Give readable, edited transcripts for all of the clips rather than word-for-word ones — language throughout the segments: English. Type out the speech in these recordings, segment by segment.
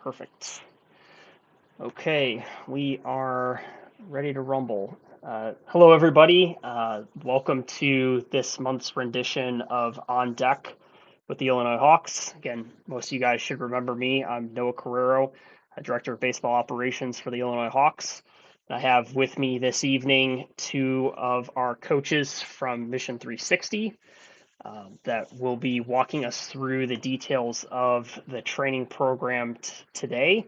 Perfect. Okay, we are ready to rumble. Hello, everybody. Welcome to this month's rendition of On Deck with the Illinois Hawks. Again, most of you guys should remember me. I'm Noah Carrero, Director of Baseball Operations for the Illinois Hawks. I have with me this evening two of our coaches from Mission360 that will be walking us through the details of the training program today.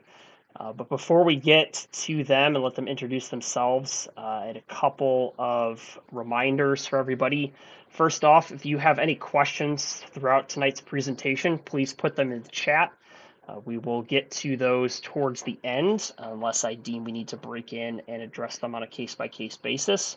But before we get to them and let them introduce themselves, I had a couple of reminders for everybody. First off, if you have any questions throughout tonight's presentation, please put them in the chat. We will get to those towards the end, unless I deem we need to break in and address them on a case-by-case basis.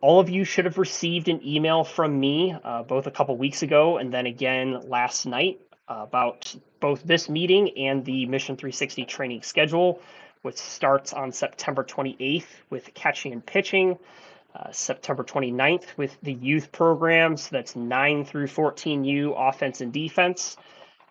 All of you should have received an email from me both a couple weeks ago and then again last night about both this meeting and the Mission360 training schedule, which starts on September 28th with catching and pitching, September 29th with the youth programs, that's 9 through 14U offense and defense.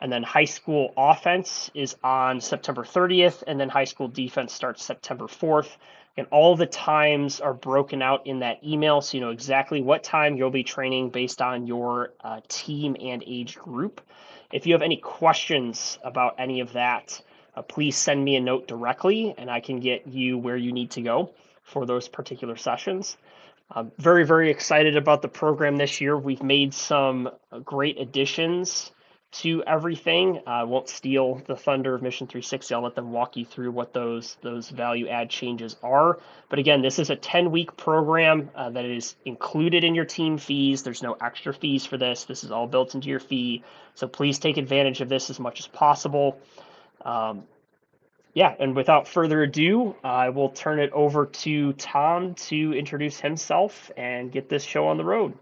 And then high school offense is on September 30th, and then high school defense starts September 4th. And all the times are broken out in that email, so you know exactly what time you'll be training based on your team and age group. If you have any questions about any of that, please send me a note directly, and I can get you where you need to go for those particular sessions. I'm very, very excited about the program this year. We've made some great additions to everything. I won't steal the thunder of Mission360. I'll let them walk you through what those value add changes are. But again, this is a 10-week program that is included in your team fees. There's no extra fees for this. This is all built into your fee. So please take advantage of this as much as possible. Yeah, and without further ado, I will turn it over to Tom to introduce himself and get this show on the road.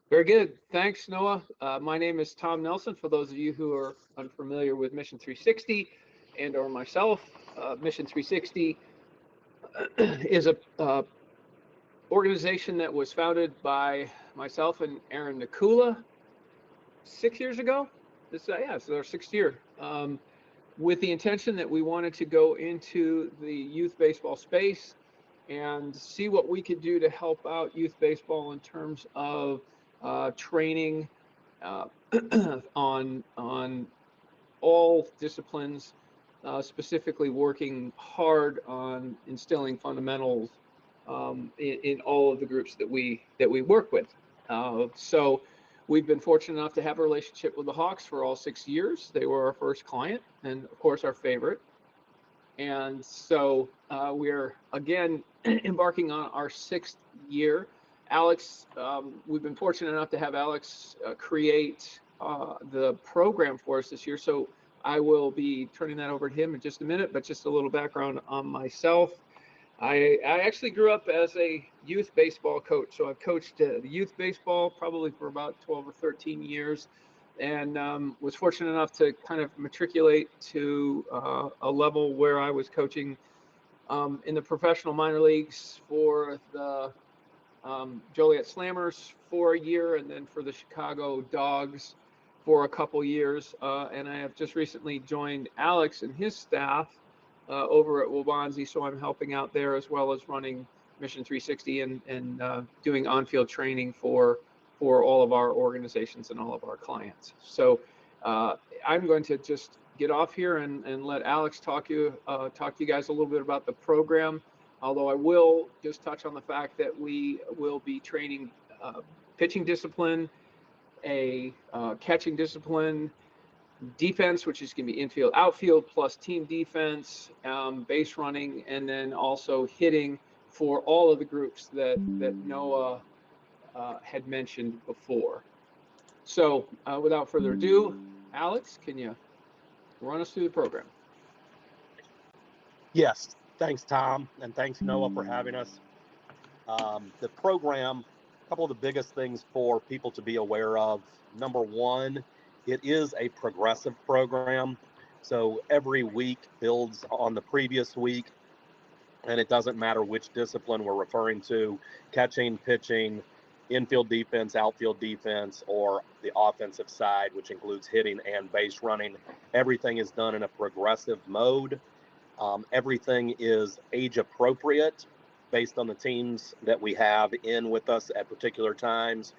Very good. Thanks, Noah. My name is Tom Nelson. For those of you who are unfamiliar with Mission360 and or myself, Mission360 is a organization that was founded by myself and Aaron Nakula 6 years ago. This is our 6th year, with the intention that we wanted to go into the youth baseball space and see what we could do to help out youth baseball in terms of training on all disciplines, specifically working hard on instilling fundamentals in all of the groups that we work with. So we've been fortunate enough to have a relationship with the Hawks for all 6 years. They were our first client and of course our favorite. And so we're again embarking on our 6th year. Alex, we've been fortunate enough to have Alex create the program for us this year. So I will be turning that over to him in just a minute, but just a little background on myself. I actually grew up as a youth baseball coach. So I've coached the youth baseball probably for about 12 or 13 years and was fortunate enough to kind of matriculate to a level where I was coaching in the professional minor leagues for the Joliet Slammers for a year, and then for the Chicago Dogs for a couple years. And I have just recently joined Alex and his staff over at Waubonsie, so I'm helping out there as well as running Mission360 and doing on-field training for all of our organizations and all of our clients. So I'm going to just get off here and let Alex talk to you guys a little bit about the program. Although I will just touch on the fact that we will be training pitching discipline, a catching discipline, defense, which is going to be infield, outfield, plus team defense, base running, and then also hitting for all of the groups that Noah had mentioned before. So without further ado, Alex, can you run us through the program? Yes. Thanks, Tom, and thanks, Noah, for having us. The program, a couple of the biggest things for people to be aware of. Number one, it is a progressive program. So every week builds on the previous week, and it doesn't matter which discipline we're referring to, catching, pitching, infield defense, outfield defense, or the offensive side, which includes hitting and base running. Everything is done in a progressive mode. Everything is age appropriate based on the teams that we have in with us at particular times.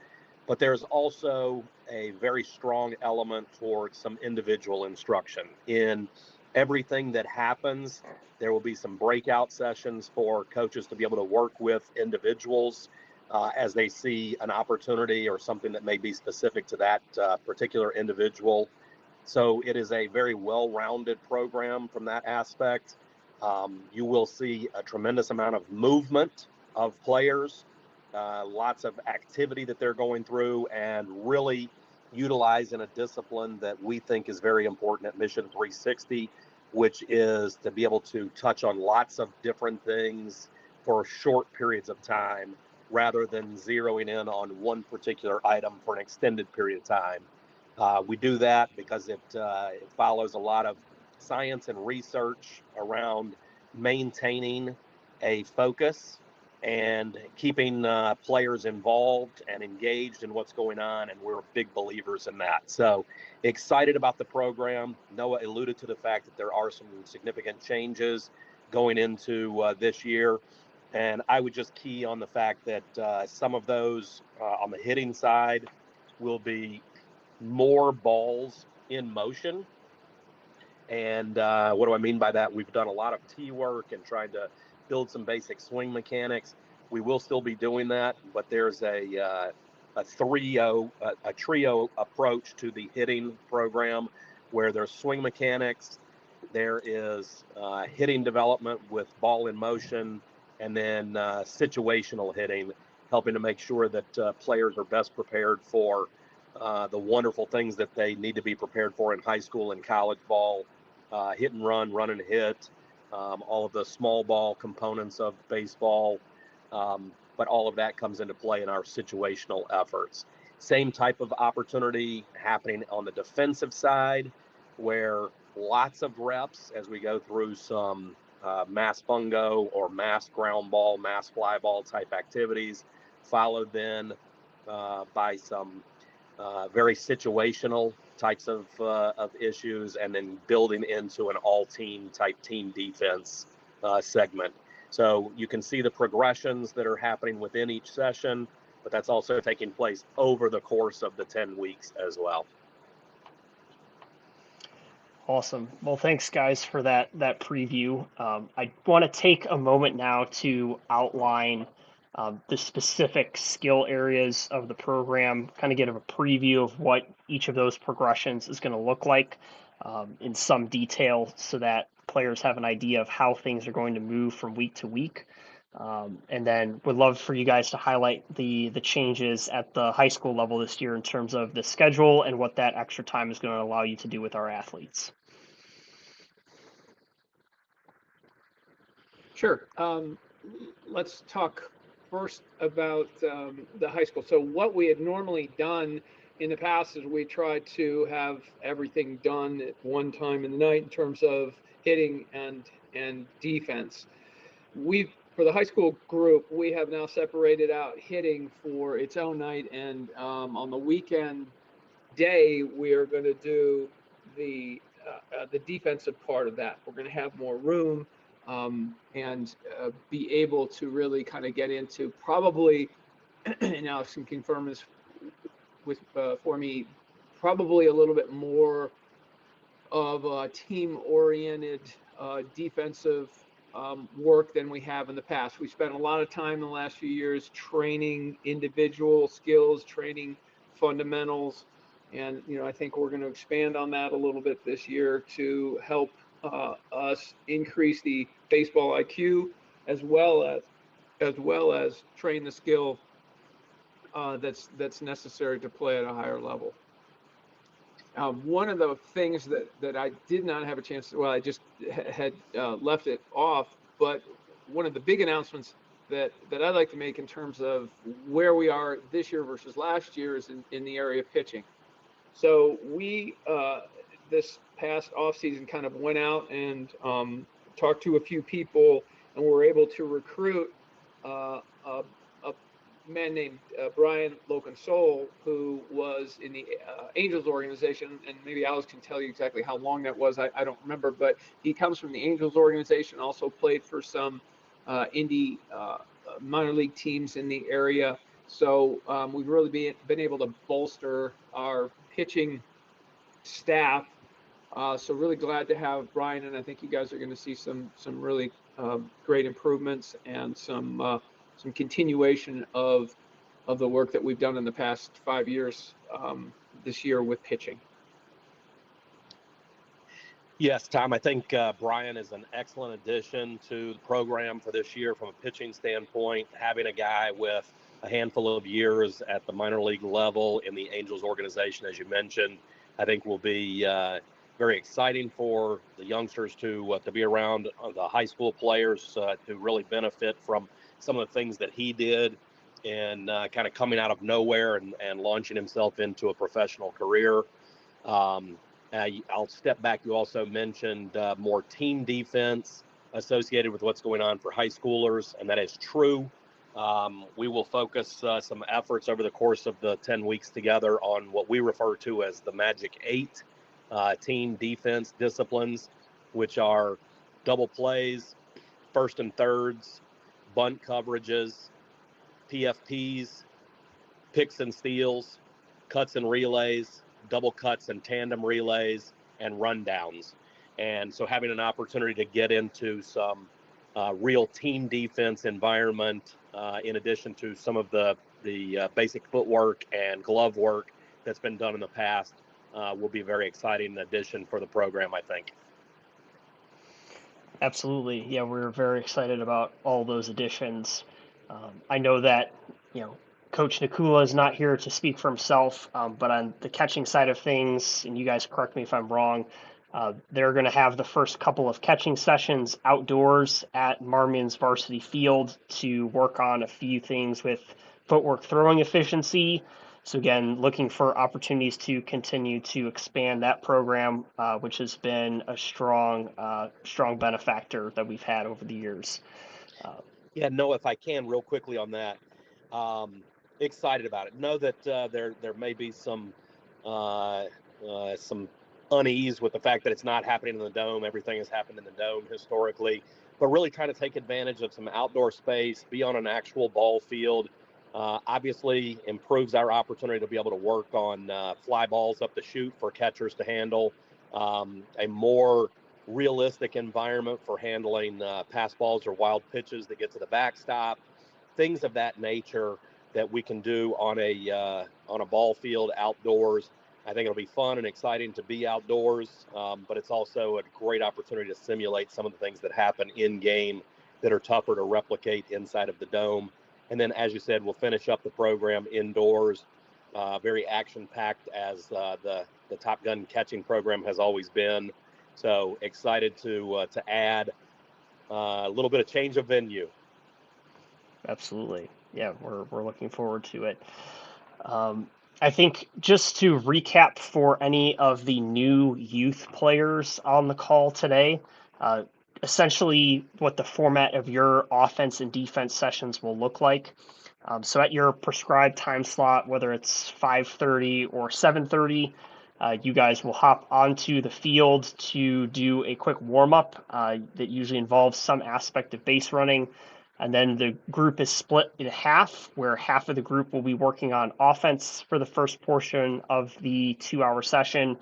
But there's also a very strong element towards some individual instruction. In everything that happens, there will be some breakout sessions for coaches to be able to work with individuals as they see an opportunity or something that may be specific to that particular individual. So it is a very well-rounded program from that aspect. You will see a tremendous amount of movement of players, lots of activity that they're going through, and really utilizing a discipline that we think is very important at Mission 360, which is to be able to touch on lots of different things for short periods of time, rather than zeroing in on one particular item for an extended period of time. We do that because it follows a lot of science and research around maintaining a focus and keeping players involved and engaged in what's going on, and we're big believers in that. So excited about the program. Noah alluded to the fact that there are some significant changes going into this year, and I would just key on the fact that some of those on the hitting side will be more balls in motion. And what do I mean by that? We've done a lot of tee work and tried to build some basic swing mechanics. We will still be doing that, but there's a trio approach to the hitting program, where there's swing mechanics, there is hitting development with ball in motion, and then situational hitting, helping to make sure that players are best prepared for the wonderful things that they need to be prepared for in high school and college ball, hit and run and hit, all of the small ball components of baseball, but all of that comes into play in our situational efforts. Same type of opportunity happening on the defensive side, where lots of reps as we go through some mass fungo or mass ground ball, mass fly ball type activities, followed then by some very situational types of issues, and then building into an all-team type team defense segment. So you can see the progressions that are happening within each session, but that's also taking place over the course of the 10 weeks as well. Awesome. Well, thanks guys for that preview. I want to take a moment now to outline the specific skill areas of the program, kind of get a preview of what each of those progressions is going to look like in some detail, so that players have an idea of how things are going to move from week to week. And then would love for you guys to highlight the changes at the high school level this year in terms of the schedule and what that extra time is going to allow you to do with our athletes. Sure. Let's talk first about the high school. So what we had normally done in the past is we tried to have everything done at one time in the night in terms of hitting and defense. For the high school group, we have now separated out hitting for its own night, and on the weekend day, we are going to do the defensive part of that. We're going to have more room and be able to really kind of get into probably, and Alex can confirm this for me, probably a little bit more of a team-oriented defensive work than we have in the past. We spent a lot of time in the last few years training individual skills, training fundamentals, and I think we're going to expand on that a little bit this year to help us increase the baseball IQ as well as train the skill that's necessary to play at a higher level. One of the things that I did not have a chance to, I just had left it off, but one of the big announcements that I'd like to make in terms of where we are this year versus last year is in the area of pitching. So we, this past offseason, kind of went out and talked to a few people, and were able to recruit a man named Brian Loconsole, who was in the Angels organization, and maybe Alice can tell you exactly how long that was. I don't remember, but he comes from the Angels organization, also played for some indie minor league teams in the area. So we've really been able to bolster our pitching staff. So really glad to have Brian, and I think you guys are going to see some really great improvements and some continuation of the work that we've done in the past 5 years this year with pitching. Yes, Tom, I think Brian is an excellent addition to the program for this year from a pitching standpoint. Having a guy with a handful of years at the minor league level in the Angels organization, as you mentioned, I think will be very exciting for the youngsters to be around the high school players to really benefit from some of the things that he did and kind of coming out of nowhere and launching himself into a professional career. I'll step back. You also mentioned more team defense associated with what's going on for high schoolers, and that is true. We will focus some efforts over the course of the 10 weeks together on what we refer to as the Magic 8 team defense disciplines, which are double plays, first and thirds, bunt coverages, PFPs, picks and steals, cuts and relays, double cuts and tandem relays, and rundowns. And so having an opportunity to get into some real team defense environment, in addition to some of the basic footwork and glove work that's been done in the past, will be a very exciting addition for the program, I think. Absolutely. Yeah, we're very excited about all those additions. I know that, Coach Nakula is not here to speak for himself, but on the catching side of things, and you guys correct me if I'm wrong, they're going to have the first couple of catching sessions outdoors at Marmion's varsity field to work on a few things with footwork throwing efficiency. So again, looking for opportunities to continue to expand that program, which has been a strong benefactor that we've had over the years. Yeah, Noah, if I can, real quickly on that, excited about it. Know that there may be some unease with the fact that it's not happening in the dome. Everything has happened in the dome historically, but really trying to take advantage of some outdoor space, be on an actual ball field. Obviously improves our opportunity to be able to work on fly balls up the chute for catchers to handle, a more realistic environment for handling pass balls or wild pitches that get to the backstop, things of that nature that we can do on a ball field outdoors. I think it'll be fun and exciting to be outdoors, but it's also a great opportunity to simulate some of the things that happen in game that are tougher to replicate inside of the dome. And then, as you said, we'll finish up the program indoors, very action-packed as the Top Gun catching program has always been. So excited to add a little bit of change of venue. Absolutely. Yeah, we're looking forward to it. I think just to recap for any of the new youth players on the call today, essentially what the format of your offense and defense sessions will look like. So at your prescribed time slot, whether it's 5:30 or 7:30, you guys will hop onto the field to do a quick warm-up that usually involves some aspect of base running. And then the group is split in half, where half of the group will be working on offense for the first portion of the 2-hour session,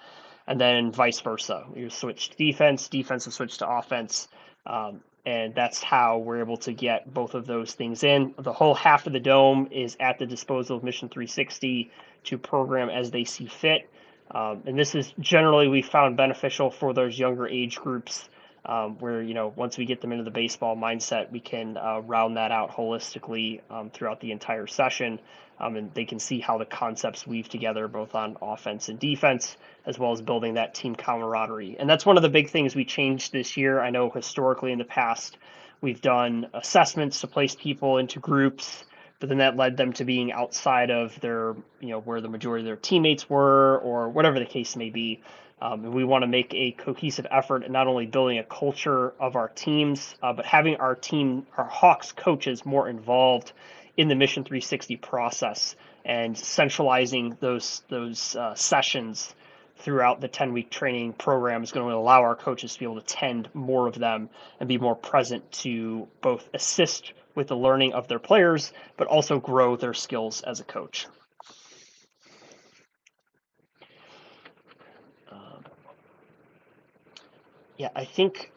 and then vice versa. You switch to defense will switch to offense, and that's how we're able to get both of those things in. The whole half of the dome is at the disposal of Mission360 to program as they see fit. And this is generally we found beneficial for those younger age groups, where, once we get them into the baseball mindset, we can round that out holistically throughout the entire session. And they can see how the concepts weave together both on offense and defense, as well as building that team camaraderie. And that's one of the big things we changed this year. I know historically in the past, we've done assessments to place people into groups, but then that led them to being outside of their, where the majority of their teammates were, or whatever the case may be. And we want to make a cohesive effort in not only building a culture of our teams, but having our Hawks coaches more involved in the Mission 360 process, and centralizing those sessions throughout the 10-week training program is going to allow our coaches to be able to attend more of them and be more present to both assist with the learning of their players, but also grow their skills as a coach. Yeah, I think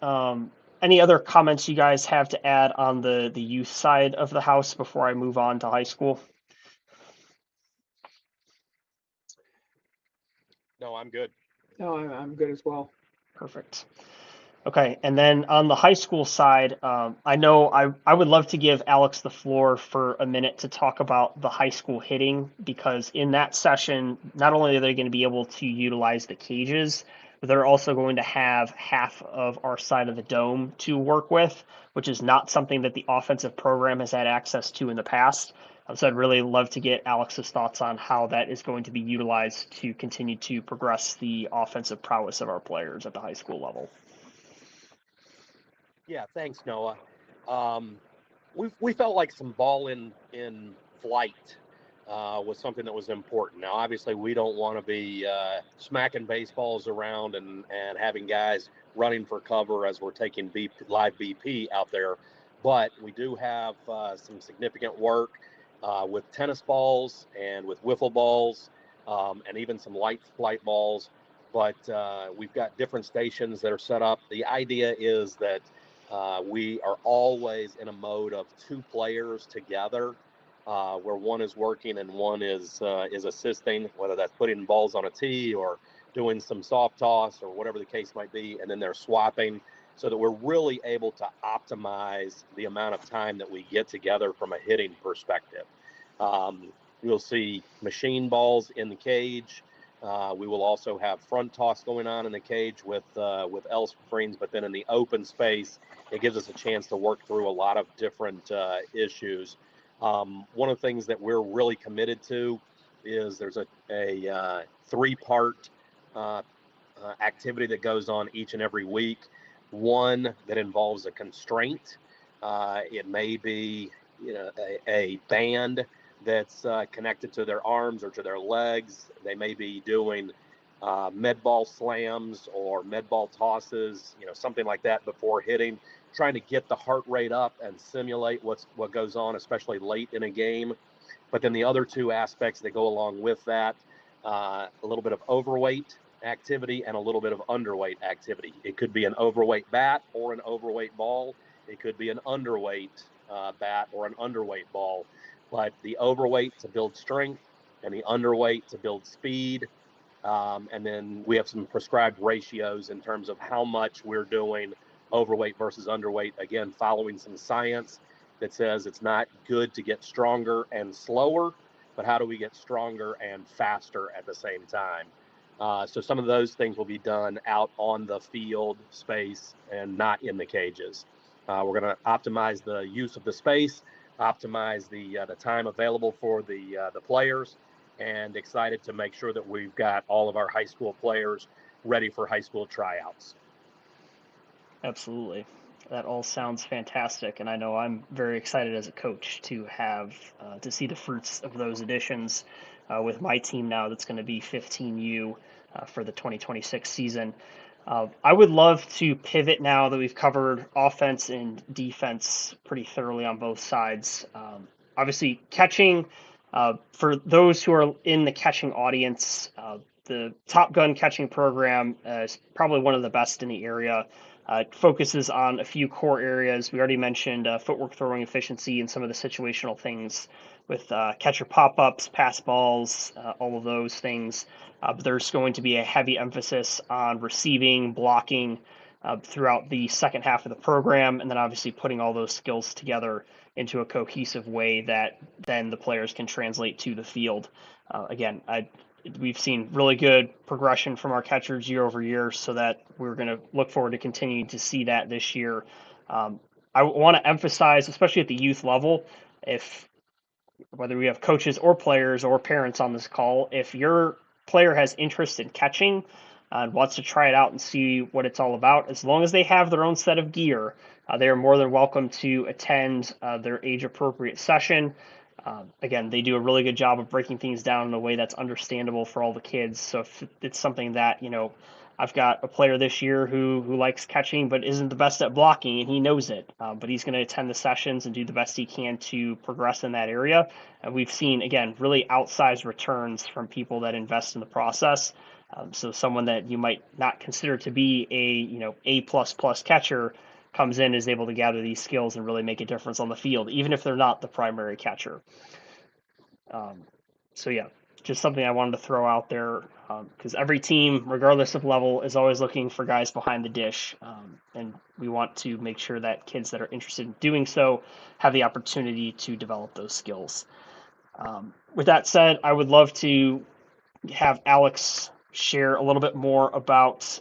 any other comments you guys have to add on the youth side of the house before I move on to high school? No, I'm good. No, I'm good as well. Perfect. Okay, and then on the high school side, I know I would love to give Alex the floor for a minute to talk about the high school hitting, because in that session, not only are they going to be able to utilize the cages, but they're also going to have half of our side of the dome to work with, which is not something that the offensive program has had access to in the past. So I'd really love to get Alex's thoughts on how that is going to be utilized to continue to progress the offensive prowess of our players at the high school level. Yeah, thanks, Noah. We felt like some ball in flight was something that was important. Now, obviously, we don't want to be smacking baseballs around and having guys running for cover as we're taking live BP out there, but we do have some significant work with tennis balls and with wiffle balls and even some light flight balls. But we've got different stations that are set up. The idea is that we are always in a mode of two players together, where one is working and one is assisting, whether that's putting balls on a tee or doing some soft toss or whatever the case might be, and then they're swapping, so that we're really able to optimize the amount of time that we get together from a hitting perspective. You'll see machine balls in the cage. We will also have front toss going on in the cage with L screens, but then in the open space, it gives us a chance to work through a lot of different issues. One of the things that we're really committed to is there's a 3-part activity that goes on each and every week. One that involves a constraint. It may be a band that's connected to their arms or to their legs. They may be doing med ball slams or med ball tosses, something like that before hitting, trying to get the heart rate up and simulate what goes on, especially late in a game. But then the other two aspects that go along with that, a little bit of overweight activity and a little bit of underweight activity. It could be an overweight bat or an overweight ball. It could be an underweight bat or an underweight ball. But the overweight to build strength and the underweight to build speed. And then we have some prescribed ratios in terms of how much we're doing overweight versus underweight. Again, following some science that says it's not good to get stronger and slower, but how do we get stronger and faster at the same time? So some of those things will be done out on the field space and not in the cages. We're going to optimize the use of the space, optimize the time available for the players, and excited to make sure that we've got all of our high school players ready for high school tryouts. Absolutely. That all sounds fantastic, and I know I'm very excited as a coach to have to see the fruits of those additions with my team now. That's going to be 15U for the 2026 season. I would love to pivot now that we've covered offense and defense pretty thoroughly on both sides. Obviously, catching, for those who are in the catching audience, the Top Gun catching program is probably one of the best in the area. It focuses on a few core areas. We already mentioned footwork, throwing efficiency, and some of the situational things with catcher pop-ups, pass balls, all of those things. But there's going to be a heavy emphasis on receiving, blocking throughout the second half of the program, and then obviously putting all those skills together into a cohesive way that then the players can translate to the field. Again, we've seen really good progression from our catchers year over year, so that we're going to look forward to continuing to see that this year. I want to emphasize, especially at the youth level, whether we have coaches or players or parents on this call, if your player has interest in catching and wants to try it out and see what it's all about, as long as they have their own set of gear, they are more than welcome to attend their age-appropriate session. Again, they do a really good job of breaking things down in a way that's understandable for all the kids. So if it's something that, I've got a player this year who likes catching but isn't the best at blocking, and he knows it. But he's going to attend the sessions and do the best he can to progress in that area. And we've seen, again, really outsized returns from people that invest in the process. So someone that you might not consider to be A plus plus catcher comes in, is able to gather these skills and really make a difference on the field, even if they're not the primary catcher. So yeah, just something I wanted to throw out there, because every team, regardless of level, is always looking for guys behind the dish, and we want to make sure that kids that are interested in doing so have the opportunity to develop those skills. With that said, I would love to have Alex share a little bit more about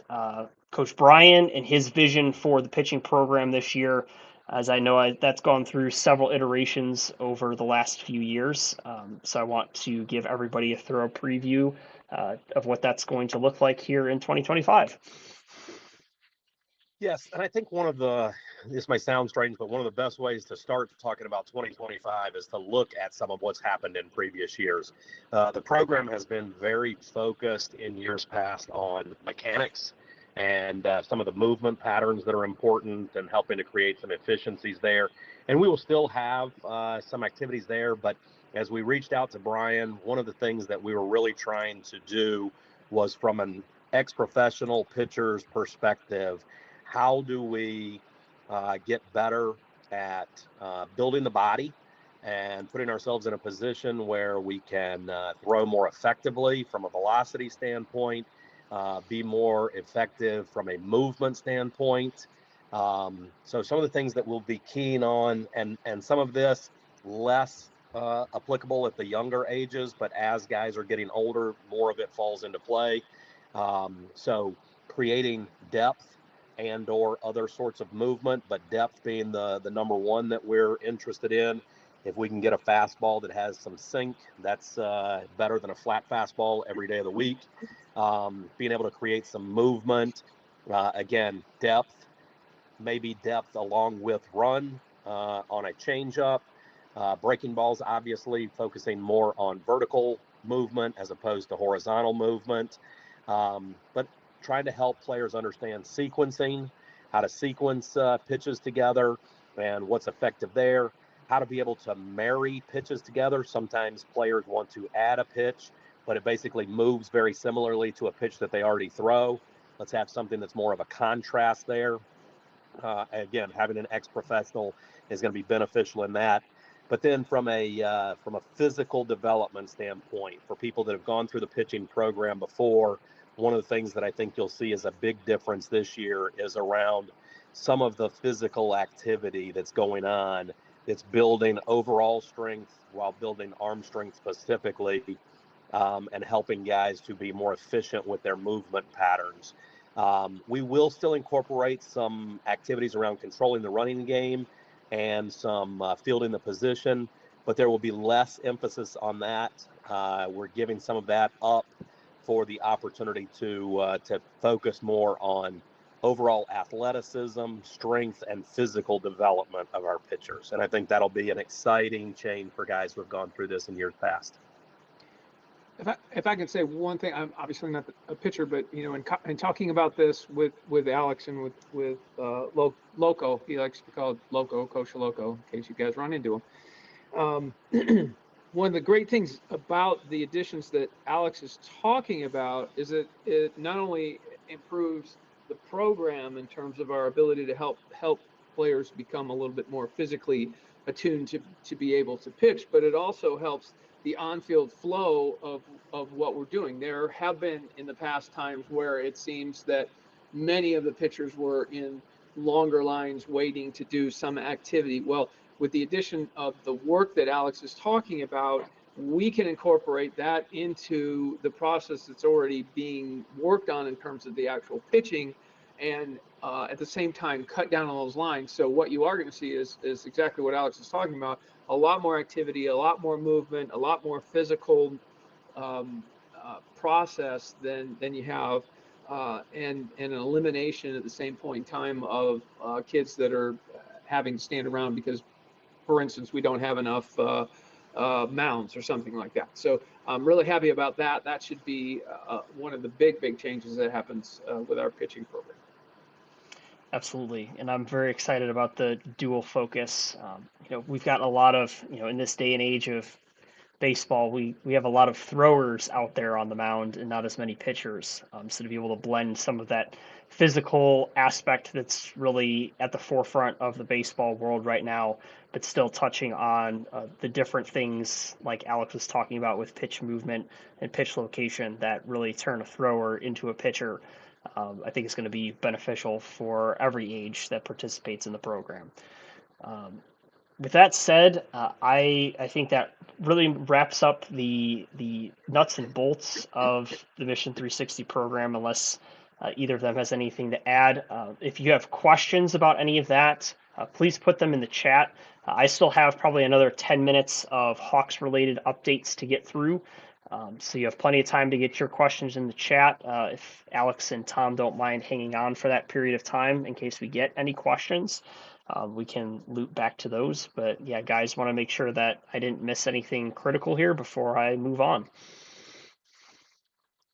Coach Brian and his vision for the pitching program this year, as I know that's gone through several iterations over the last few years. So I want to give everybody a thorough preview of what that's going to look like here in 2025. Yes, and I think this may sound strange, but one of the best ways to start talking about 2025 is to look at some of what's happened in previous years. The program has been very focused in years past on mechanics and some of the movement patterns that are important and helping to create some efficiencies there. And we will still have some activities there, but as we reached out to Brian, one of the things that we were really trying to do was, from an ex-professional pitcher's perspective, how do we get better at building the body and putting ourselves in a position where we can throw more effectively from a velocity standpoint, be more effective from a movement standpoint. So some of the things that we'll be keen on, and some of this less applicable at the younger ages, but as guys are getting older, more of it falls into play. So creating depth and or other sorts of movement, but depth being the number one that we're interested in. If we can get a fastball that has some sink, that's better than a flat fastball every day of the week. Being able to create some movement, again, depth, maybe depth along with run on a changeup. Breaking balls, obviously focusing more on vertical movement as opposed to horizontal movement. But trying to help players understand sequencing, how to sequence pitches together and what's effective there, how to be able to marry pitches together. Sometimes players want to add a pitch, but it basically moves very similarly to a pitch that they already throw. Let's have something that's more of a contrast there. Again, having an ex-professional is going to be beneficial in that. But then from a physical development standpoint, for people that have gone through the pitching program before, one of the things that I think you'll see is a big difference this year is around some of the physical activity that's going on. It's building overall strength while building arm strength specifically, and helping guys to be more efficient with their movement patterns. We will still incorporate some activities around controlling the running game and some fielding the position, but there will be less emphasis on that. We're giving some of that up for the opportunity to focus more on overall athleticism, strength, and physical development of our pitchers. And I think that'll be an exciting change for guys who have gone through this in years past. If I can say one thing, I'm obviously not a pitcher, but in talking about this with Alex and with Loco, he likes to be called Loco, Coach Loco, in case you guys run into him. One of the great things about the additions that Alex is talking about is that it not only improves the program in terms of our ability to help players become a little bit more physically attuned to be able to pitch, but it also helps the on-field flow of what we're doing. There have been in the past times where it seems that many of the pitchers were in longer lines waiting to do some activity. Well, with the addition of the work that Alex is talking about, we can incorporate that into the process that's already being worked on in terms of the actual pitching, and at the same time cut down on those lines. So what you are going to see is exactly what Alex is talking about: a lot more activity, a lot more movement, a lot more physical process than you have, and an elimination at the same point in time of kids that are having to stand around because, for instance, we don't have enough mounds or something like that. So I'm really happy about that. That should be one of the big changes that happens with our pitching program. Absolutely, and I'm very excited about the dual focus. We've got a lot of, in this day and age of baseball, we have a lot of throwers out there on the mound and not as many pitchers. So to be able to blend some of that physical aspect that's really at the forefront of the baseball world right now, but still touching on the different things like Alex was talking about with pitch movement and pitch location that really turn a thrower into a pitcher. I think it's going to be beneficial for every age that participates in the program. With that said, I think that really wraps up the nuts and bolts of the Mission 360 program, unless either of them has anything to add. If you have questions about any of that, please put them in the chat. I still have probably another 10 minutes of Hawks-related updates to get through. So you have plenty of time to get your questions in the chat. If Alex and Tom don't mind hanging on for that period of time in case we get any questions, we can loop back to those. But yeah, guys, want to make sure that I didn't miss anything critical here before I move on.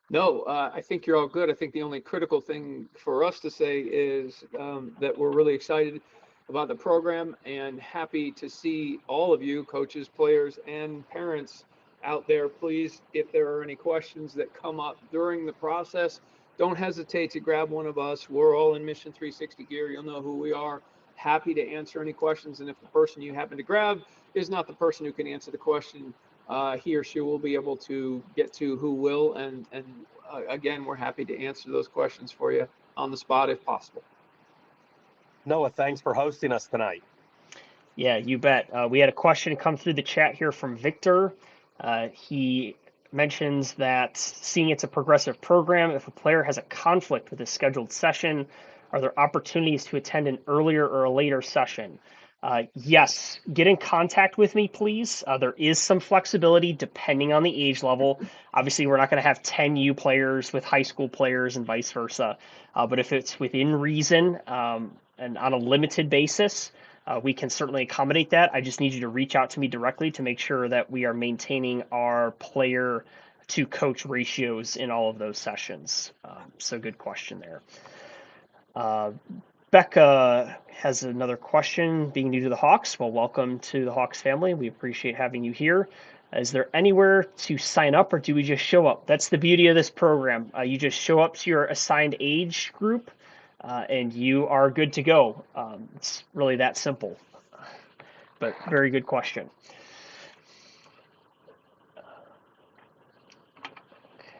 No, I think you're all good. I think the only critical thing for us to say is that we're really excited about the program and happy to see all of you, coaches, players, and parents out there. Please, if there are any questions that come up during the process, don't hesitate to grab one of us. We're all in Mission 360 gear. You'll know who we are. Happy to answer any questions. And if the person you happen to grab is not the person who can answer the question, he or she will be able to get to who will. And again, we're happy to answer those questions for you on the spot if possible. Noah, thanks for hosting us tonight. Yeah, you bet. We had a question come through the chat here from Victor. He mentions that seeing it's a progressive program, if a player has a conflict with a scheduled session, are there opportunities to attend an earlier or a later session? Yes, get in contact with me, please. There is some flexibility depending on the age level. Obviously, we're not going to have 10 U players with high school players and vice versa. But if it's within reason and on a limited basis, we can certainly accommodate that. I just need you to reach out to me directly to make sure that we are maintaining our player to coach ratios in all of those sessions. So good question there. Becca has another question. Being new to the Hawks, well, welcome to the Hawks family. We appreciate having you here. Is there anywhere to sign up, or do we just show up? That's the beauty of this program. You just show up to your assigned age group, and you are good to go. It's really that simple. But very good question.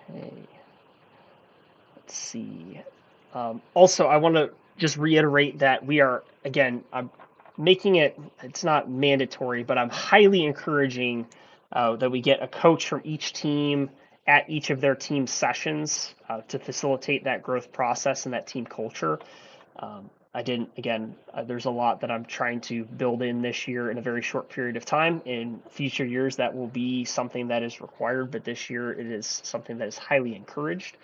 Okay. Let's see. Also, I want to just reiterate that we are, again, I'm making it's not mandatory, but I'm highly encouraging that we get a coach from each team at each of their team sessions to facilitate that growth process and that team culture. There's a lot that I'm trying to build in this year in a very short period of time. In future years, that will be something that is required, but this year it is something that is highly encouraged.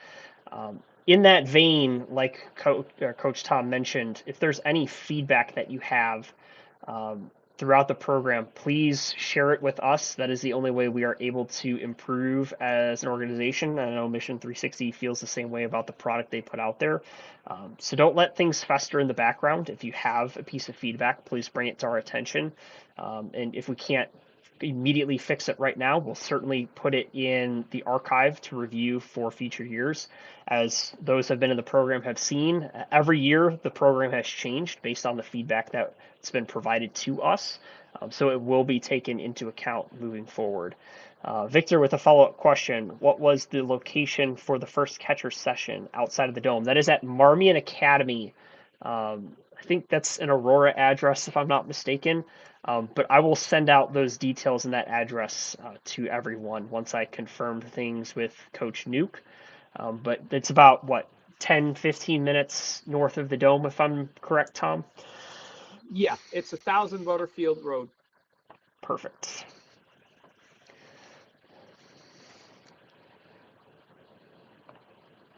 In that vein, like Coach Tom mentioned, if there's any feedback that you have throughout the program, please share it with us. That is the only way we are able to improve as an organization. I know Mission 360 feels the same way about the product they put out there. So don't let things fester in the background. If you have a piece of feedback, please bring it to our attention. And if we can't immediately fix it right now, we'll certainly put it in the archive to review for future years. As those have been in the program have seen, every year the program has changed based on the feedback that's been provided to us. So it will be taken into account moving forward. Victor with a follow-up question. What was the location for the first catcher session outside of the Dome? That is at Marmion Academy. I think that's an Aurora address, if I'm not mistaken. But I will send out those details and that address to everyone once I confirm things with Coach Nuke. But it's about, 10, 15 minutes north of the Dome, if I'm correct, Tom? Yeah, it's 1,000 Butterfield Road. Perfect.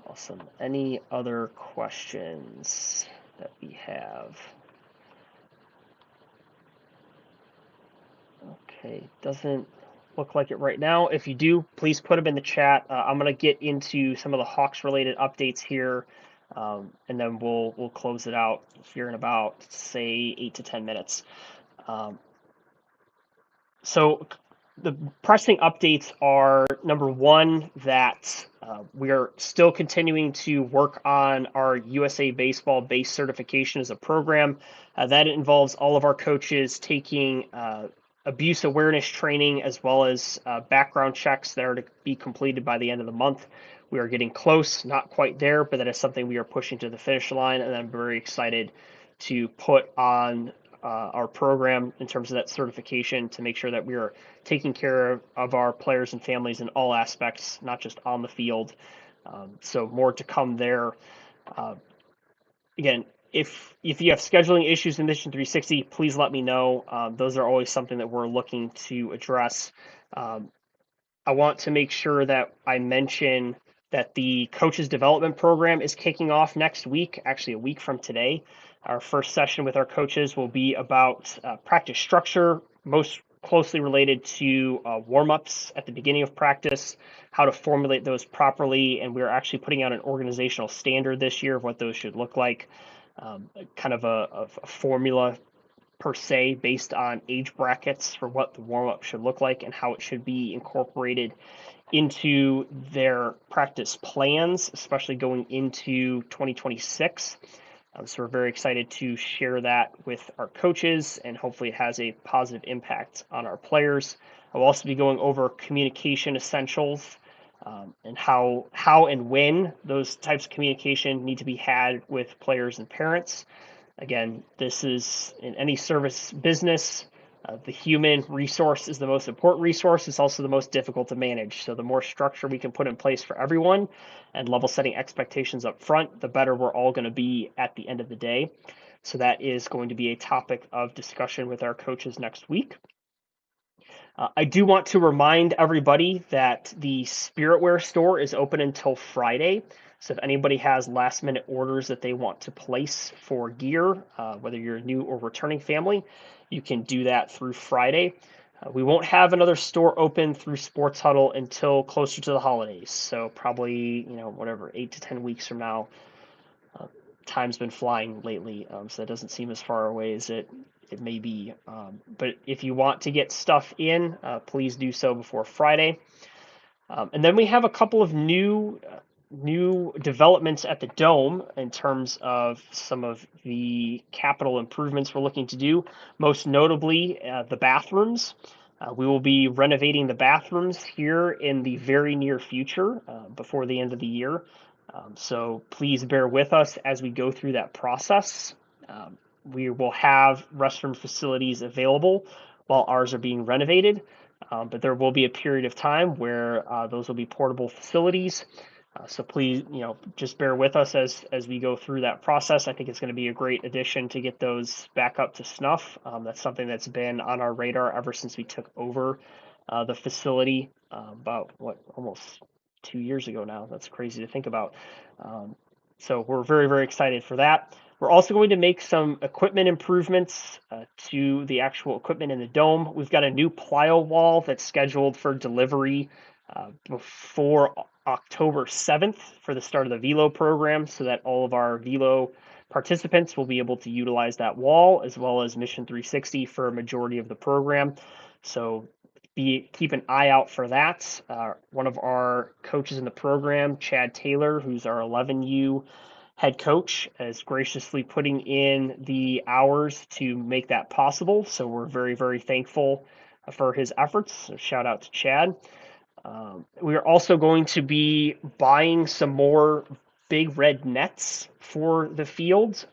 Awesome. Any other questions that we have? Okay, doesn't look like it right now. If you do, please put them in the chat. I'm going to get into some of the Hawks related updates here, and then we'll close it out here in about, say, 8 to 10 minutes. So the pressing updates are, number one, that we are still continuing to work on our USA Baseball base certification as a program. That involves all of our coaches taking abuse awareness training as well as background checks that are to be completed by the end of the month. We are getting close, not quite there, but that is something we are pushing to the finish line, and I'm very excited to put on our program in terms of that certification to make sure that we are taking care of our players and families in all aspects, not just on the field. So more to come there. Again, if you have scheduling issues in Mission360, please let me know. Those are always something that we're looking to address. I want to make sure that I mention that the coaches development program is kicking off next week, actually a week from today. Our first session with our coaches will be about practice structure, most closely related to warm-ups at the beginning of practice, how to formulate those properly, and we're actually putting out an organizational standard this year of what those should look like, kind of a formula per se based on age brackets for what the warm-up should look like and how it should be incorporated into their practice plans, especially going into 2026. So we're very excited to share that with our coaches, and hopefully it has a positive impact on our players. I'll also be going over communication essentials and how and when those types of communication need to be had with players and parents. Again, this is in any service business. The human resource is the most important resource. It's also the most difficult to manage. So the more structure we can put in place for everyone and level setting expectations up front, the better we're all going to be at the end of the day. So that is going to be a topic of discussion with our coaches next week. I do want to remind everybody that the Spiritware store is open until Friday. So if anybody has last minute orders that they want to place for gear, whether you're a new or returning family, you can do that through Friday. We won't have another store open through Sports Huddle until closer to the holidays. So probably, whatever, 8 to 10 weeks from now. Time's been flying lately, so that doesn't seem as far away as it may be. But if you want to get stuff in, please do so before Friday. And then we have a couple of new developments at the Dome in terms of some of the capital improvements we're looking to do, most notably the bathrooms. We will be renovating the bathrooms here in the very near future, before the end of the year. So please bear with us as we go through that process. We will have restroom facilities available while ours are being renovated, but there will be a period of time where those will be portable facilities. So please, just bear with us as we go through that process. I think it's going to be a great addition to get those back up to snuff. That's something that's been on our radar ever since we took over the facility about almost 2 years ago now. That's crazy to think about. So we're very, very excited for that. We're also going to make some equipment improvements to the actual equipment in the Dome. We've got a new plyo wall that's scheduled for delivery before October 7th for the start of the Velo program, so that all of our Velo participants will be able to utilize that wall, as well as Mission360 for a majority of the program. So keep an eye out for that. One of our coaches in the program, Chad Taylor, who's our 11U head coach, is graciously putting in the hours to make that possible. So we're very, very thankful for his efforts. So shout out to Chad. We are also going to be buying some more big red nets for the field.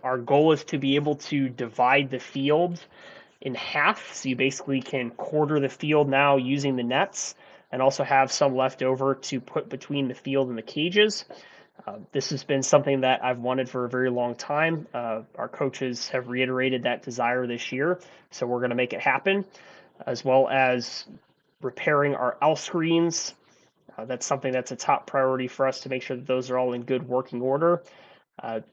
Our goal is to be able to divide the field in half, so you basically can quarter the field now using the nets, and also have some left over to put between the field and the cages. This has been something that I've wanted for a very long time. Our coaches have reiterated that desire this year, so we're going to make it happen, as well as repairing our L screens. That's something that's a top priority for us to make sure that those are all in good working order.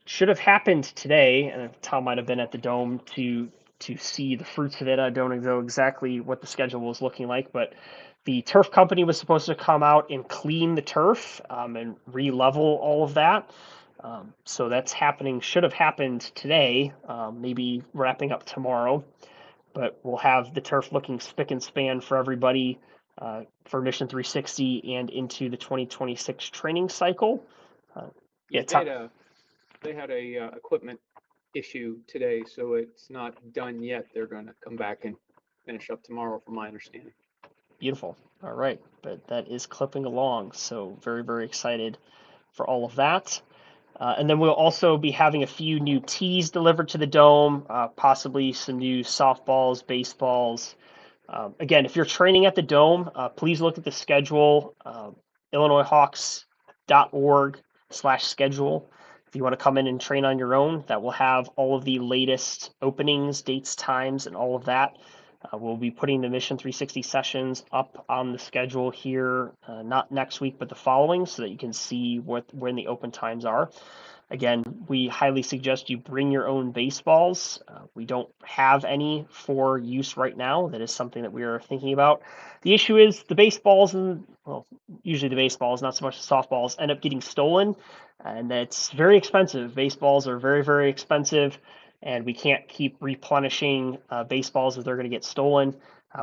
Should have happened today, and Tom might have been at the Dome to to see the fruits of it. I don't know exactly what the schedule was looking like, but the turf company was supposed to come out and clean the turf and re-level all of that. So that's happening, should have happened today, maybe wrapping up tomorrow. But we'll have the turf looking spick and span for everybody for Mission 360 and into the 2026 training cycle. Yeah, they had a equipment issue today, so it's not done yet. They're going to come back and finish up tomorrow, from my understanding. Beautiful. All right, but that is clipping along, so very, very excited for all of that. And then we'll also be having a few new tees delivered to the Dome, possibly some new softballs, baseballs. Again, if you're training at the Dome, please look at the schedule, illinoishawks.org/schedule. If you want to come in and train on your own, that will have all of the latest openings, dates, times, and all of that. We'll be putting the Mission 360 sessions up on the schedule here, not next week, but the following, so that you can see when the open times are. Again, we highly suggest you bring your own baseballs. We don't have any for use right now. That is something that we are thinking about. The issue is the baseballs, and well, usually the baseballs, not so much the softballs, end up getting stolen, and that's very expensive. Baseballs are very, very expensive, and we can't keep replenishing baseballs if they're going to get stolen.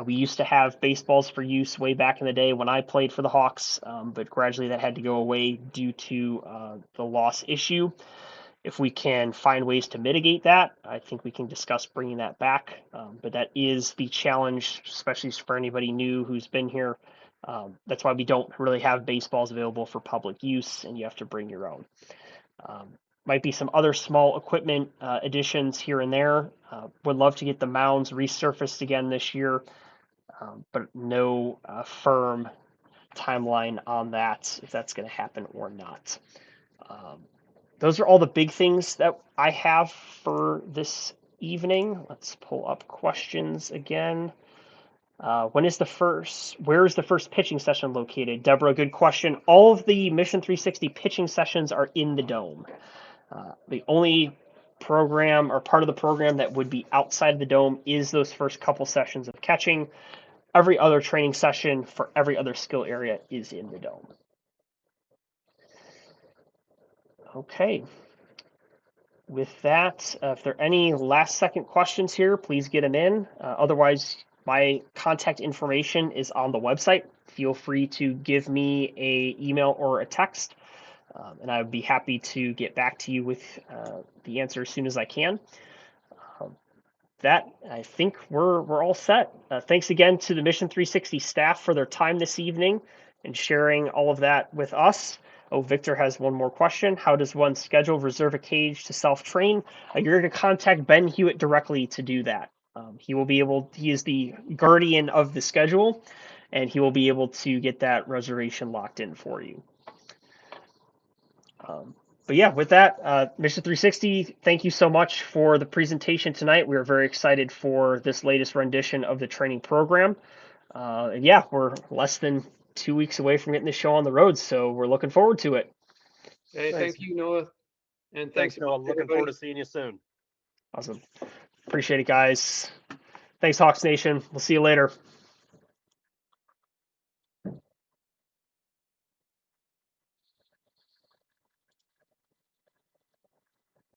We used to have baseballs for use way back in the day when I played for the Hawks, but gradually that had to go away due to the loss issue. If we can find ways to mitigate that, I think we can discuss bringing that back. But that is the challenge, especially for anybody new who's been here. That's why we don't really have baseballs available for public use, and you have to bring your own. Might be some other small equipment additions here and there. Would love to get the mounds resurfaced again this year, but no firm timeline on that, if that's going to happen or not. Those are all the big things that I have for this evening. Let's pull up questions again. Where is the first pitching session located? Deborah, good question. All of the Mission 360 pitching sessions are in the Dome. The only program or part of the program that would be outside of the Dome is those first couple sessions of catching. Every other training session for every other skill area is in the Dome. Okay. With that, if there are any last second questions here, please get them in. Otherwise, my contact information is on the website. Feel free to give me an email or a text, and I would be happy to get back to you with the answer as soon as I can. That, I think we're all set. Thanks again to the Mission 360 staff for their time this evening and sharing all of that with us. Oh, Victor has one more question. How does one schedule reserve a cage to self-train? You're going to contact Ben Hewitt directly to do that. He is the guardian of the schedule, and he will be able to get that reservation locked in for you. But yeah, with that, Mission 360, thank you so much for the presentation tonight. We are very excited for this latest rendition of the training program. And yeah, we're less than 2 weeks away from getting the show on the road, so we're looking forward to it. Hey, thank you, Noah. And Thanks, Noah. Looking forward to seeing you soon. Awesome. Appreciate it, guys. Thanks, Hawks Nation. We'll see you later.